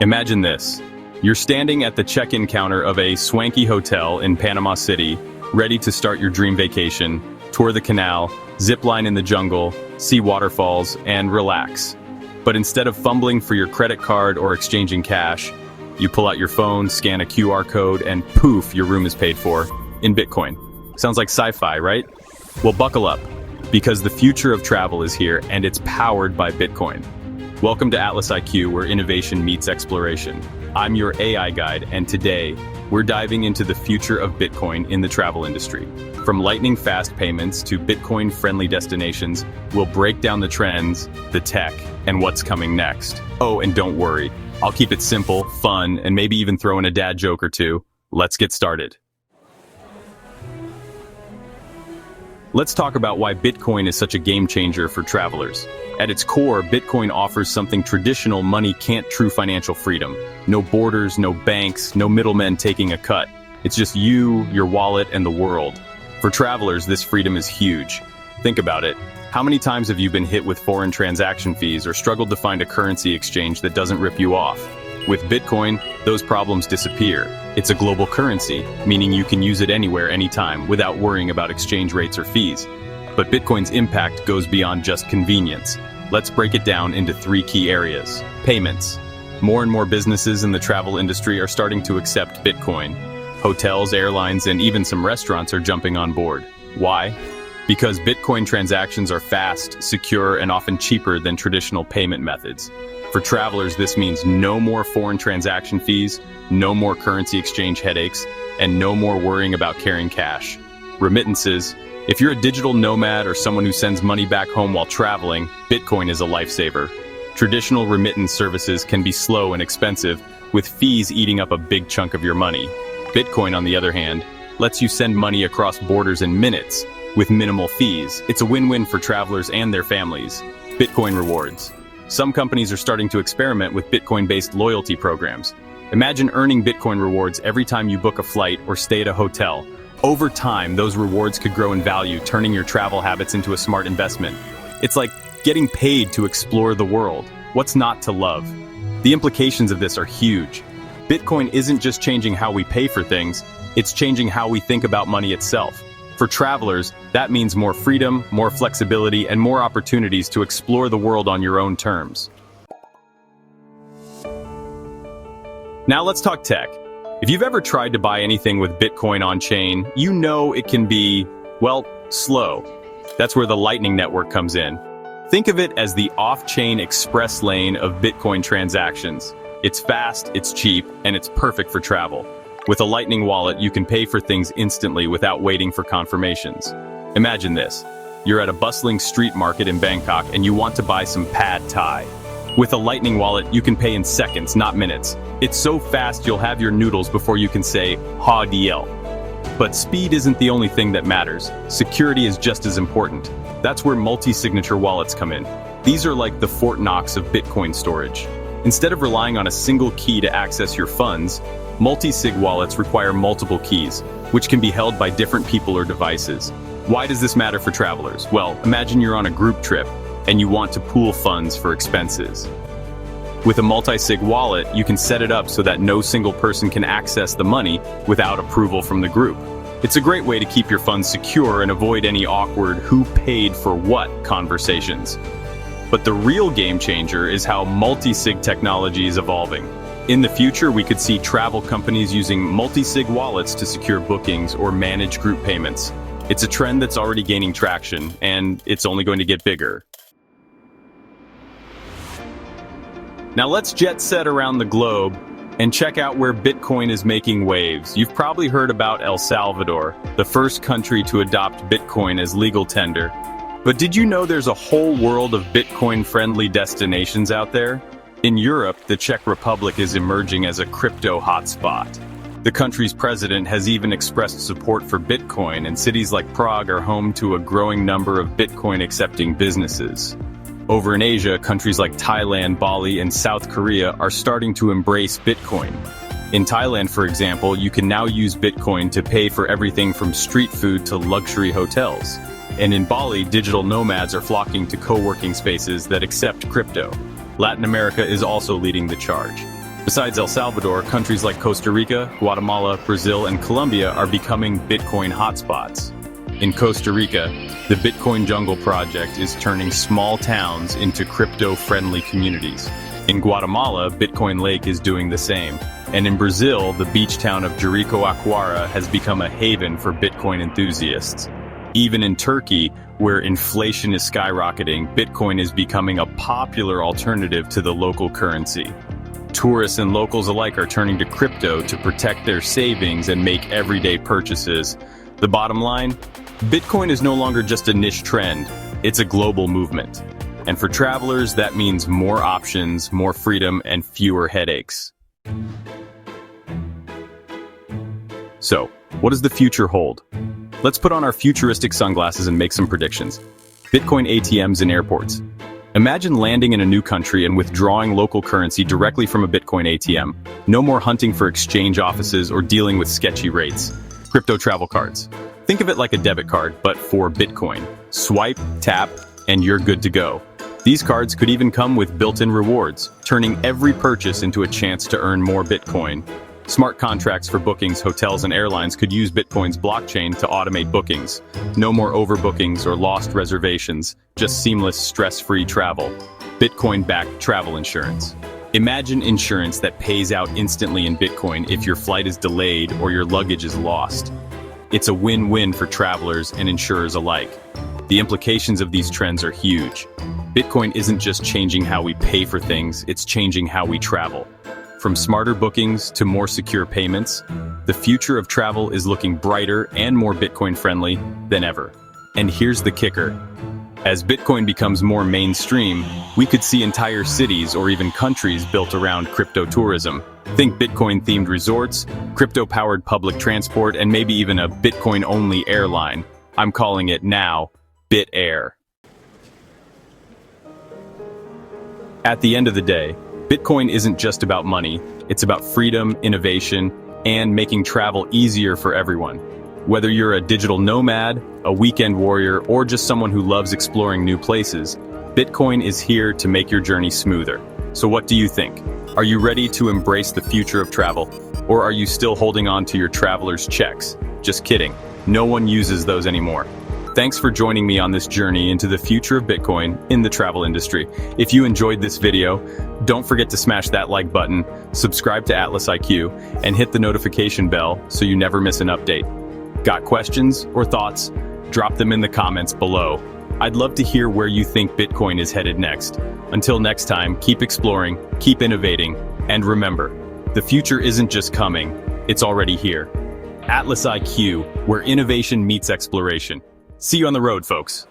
Imagine this. You're standing at the check-in counter of a swanky hotel in Panama City, ready to start your dream vacation, tour the canal, zip line in the jungle, see waterfalls, and relax. But instead of fumbling for your credit card or exchanging cash, you pull out your phone, scan a QR code, and poof, your room is paid for in Bitcoin. Sounds like sci-fi, right? Well, buckle up, because the future of travel is here, and it's powered by Bitcoin. Welcome to AtlasIQ, where innovation meets exploration. I'm your AI guide, and today, we're diving into the future of Bitcoin in the travel industry. From lightning-fast payments to Bitcoin-friendly destinations, we'll break down the trends, the tech, and what's coming next. Oh, and don't worry, I'll keep it simple, fun, and maybe even throw in a dad joke or two. Let's get started. Let's talk about why Bitcoin is such a game changer for travelers. At its core, Bitcoin offers something traditional money can't: true financial freedom. No borders, no banks, no middlemen taking a cut. It's just you, your wallet, and the world. For travelers, this freedom is huge. Think about it. How many times have you been hit with foreign transaction fees or struggled to find a currency exchange that doesn't rip you off? With Bitcoin, those problems disappear. It's a global currency, meaning you can use it anywhere, anytime, without worrying about exchange rates or fees. But Bitcoin's impact goes beyond just convenience. Let's break it down into three key areas. Payments. More and more businesses in the travel industry are starting to accept Bitcoin. Hotels, airlines, and even some restaurants are jumping on board. Why? Because Bitcoin transactions are fast, secure, and often cheaper than traditional payment methods. For travelers, this means no more foreign transaction fees, no more currency exchange headaches, and no more worrying about carrying cash. Remittances. If you're a digital nomad or someone who sends money back home while traveling, Bitcoin is a lifesaver. Traditional remittance services can be slow and expensive, with fees eating up a big chunk of your money. Bitcoin, on the other hand, lets you send money across borders in minutes, with minimal fees. It's a win-win for travelers and their families. Bitcoin rewards. Some companies are starting to experiment with Bitcoin-based loyalty programs. Imagine earning Bitcoin rewards every time you book a flight or stay at a hotel. Over time, those rewards could grow in value, turning your travel habits into a smart investment. It's like getting paid to explore the world. What's not to love? The implications of this are huge. Bitcoin isn't just changing how we pay for things, it's changing how we think about money itself. For travelers, that means more freedom, more flexibility, and more opportunities to explore the world on your own terms. Now let's talk tech. If you've ever tried to buy anything with Bitcoin on-chain, you know it can be, well, slow. That's where the Lightning Network comes in. Think of it as the off-chain express lane of Bitcoin transactions. It's fast, it's cheap, and it's perfect for travel. With a Lightning wallet, you can pay for things instantly without waiting for confirmations. Imagine this. You're at a bustling street market in Bangkok and you want to buy some pad thai. With a Lightning wallet, you can pay in seconds, not minutes. It's so fast you'll have your noodles before you can say, "Ha DL." But speed isn't the only thing that matters. Security is just as important. That's where multi-signature wallets come in. These are like the Fort Knox of Bitcoin storage. Instead of relying on a single key to access your funds, Multi-Sig wallets require multiple keys, which can be held by different people or devices. Why does this matter for travelers? Well, imagine you're on a group trip and you want to pool funds for expenses. With a Multi-Sig wallet, you can set it up so that no single person can access the money without approval from the group. It's a great way to keep your funds secure and avoid any awkward "who paid for what" conversations. But the real game changer is how Multi-Sig technology is evolving. In the future, we could see travel companies using Multi-Sig wallets to secure bookings or manage group payments. It's a trend that's already gaining traction, and it's only going to get bigger. Now let's jet set around the globe and check out where Bitcoin is making waves. You've probably heard about El Salvador, the first country to adopt Bitcoin as legal tender. But did you know there's a whole world of Bitcoin-friendly destinations out there? In Europe, the Czech Republic is emerging as a crypto hotspot. The country's president has even expressed support for Bitcoin, and cities like Prague are home to a growing number of Bitcoin-accepting businesses. Over in Asia, countries like Thailand, Bali, and South Korea are starting to embrace Bitcoin. In Thailand, for example, you can now use Bitcoin to pay for everything from street food to luxury hotels. And in Bali, digital nomads are flocking to co-working spaces that accept crypto. Latin America is also leading the charge. Besides El Salvador, countries like Costa Rica, Guatemala, Brazil, and Colombia are becoming Bitcoin hotspots. In Costa Rica, the Bitcoin Jungle project is turning small towns into crypto-friendly communities. In Guatemala, Bitcoin Lake is doing the same. And in Brazil, the beach town of Jericoacoara has become a haven for Bitcoin enthusiasts. Even in Turkey, where inflation is skyrocketing, Bitcoin is becoming a popular alternative to the local currency. Tourists and locals alike are turning to crypto to protect their savings and make everyday purchases. The bottom line? Bitcoin is no longer just a niche trend, it's a global movement. And for travelers, that means more options, more freedom, and fewer headaches. So, what does the future hold? Let's put on our futuristic sunglasses and make some predictions. Bitcoin ATMs in airports. Imagine landing in a new country and withdrawing local currency directly from a Bitcoin ATM. No more hunting for exchange offices or dealing with sketchy rates. Crypto travel cards. Think of it like a debit card, but for Bitcoin. Swipe, tap, and you're good to go. These cards could even come with built-in rewards, turning every purchase into a chance to earn more Bitcoin. Smart contracts for bookings. Hotels and airlines could use Bitcoin's blockchain to automate bookings. No more overbookings or lost reservations, just seamless, stress-free travel. Bitcoin-backed travel insurance. Imagine insurance that pays out instantly in Bitcoin if your flight is delayed or your luggage is lost. It's a win-win for travelers and insurers alike. The implications of these trends are huge. Bitcoin isn't just changing how we pay for things, it's changing how we travel. From smarter bookings to more secure payments, the future of travel is looking brighter and more Bitcoin-friendly than ever. And here's the kicker. As Bitcoin becomes more mainstream, we could see entire cities or even countries built around crypto tourism. Think Bitcoin-themed resorts, crypto-powered public transport, and maybe even a Bitcoin-only airline. I'm calling it now Bit Air. At the end of the day, Bitcoin isn't just about money, it's about freedom, innovation, and making travel easier for everyone. Whether you're a digital nomad, a weekend warrior, or just someone who loves exploring new places, Bitcoin is here to make your journey smoother. So what do you think? Are you ready to embrace the future of travel? Or are you still holding on to your traveler's checks? Just kidding, no one uses those anymore. Thanks for joining me on this journey into the future of Bitcoin in the travel industry. If you enjoyed this video, don't forget to smash that like button, subscribe to AtlasIQ, and hit the notification bell so you never miss an update. Got questions or thoughts? Drop them in the comments below. I'd love to hear where you think Bitcoin is headed next. Until next time, keep exploring, keep innovating, and remember, the future isn't just coming, it's already here. AtlasIQ, where innovation meets exploration. See you on the road, folks.